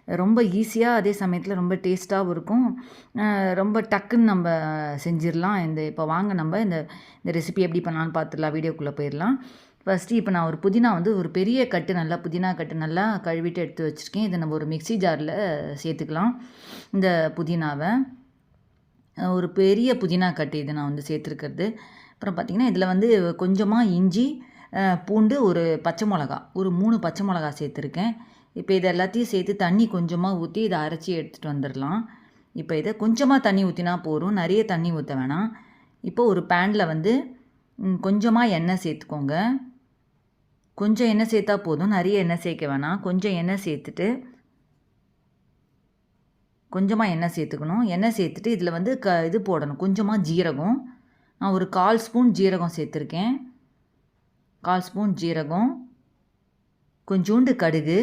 ரொம்ப ஈஸியாக அதே சமயத்தில் ரொம்ப டேஸ்ட்டாகவும் இருக்கும். ரொம்ப டக்குன்னு நம்ம செஞ்சிடலாம். இப்போ வாங்க நம்ம இந்த ரெசிபி எப்படி பண்ணலான்னு பார்த்துடலாம். வீடியோக்குள்ளே போயிடலாம். ஃபஸ்ட்டு இப்போ நான் ஒரு புதினா வந்து ஒரு பெரிய கட்டு நல்லா புதினா கட்டு நல்லா கழுவிட்டு எடுத்து வச்சுருக்கேன். இதை நம்ம ஒரு மிக்ஸி ஜாரில் சேர்த்துக்கலாம். இந்த புதினாவை ஒரு பெரிய புதினா கட்டு இது நான் வந்து சேர்த்துருக்கிறது. அப்புறம் பார்த்திங்கன்னா இதில் வந்து கொஞ்சமாக இஞ்சி, பூண்டு, ஒரு பச்சை மிளகா, ஒரு 3 பச்சை மிளகா சேர்த்துருக்கேன். இப்போ இது எல்லாத்தையும் சேர்த்து தண்ணி கொஞ்சமாக ஊற்றி இதை அரைச்சி எடுத்துகிட்டு வந்துடலாம். இப்போ இதை கொஞ்சமாக தண்ணி ஊற்றினா போதும், நிறைய தண்ணி ஊற்ற வேணாம். இப்போ ஒரு பேனில் வந்து கொஞ்சமாக எண்ணெய் சேர்த்துக்கோங்க. கொஞ்சம் எண்ணெய் சேர்த்தா போதும், நிறைய எண்ணெய் சேர்க்க வேணாம். கொஞ்சம் எண்ணெய் சேர்த்துட்டு கொஞ்சமாக எண்ணெய் சேர்த்துக்கணும். எண்ணெய் சேர்த்துட்டு இதில் வந்து இது போடணும், கொஞ்சமாக ஜீரகம். நான் ஒரு 1/4 ஸ்பூன் ஜீரகம் சேர்த்துருக்கேன். 1/4 ஸ்பூன் ஜீரகம், கொஞ்சோண்டு கடுகு,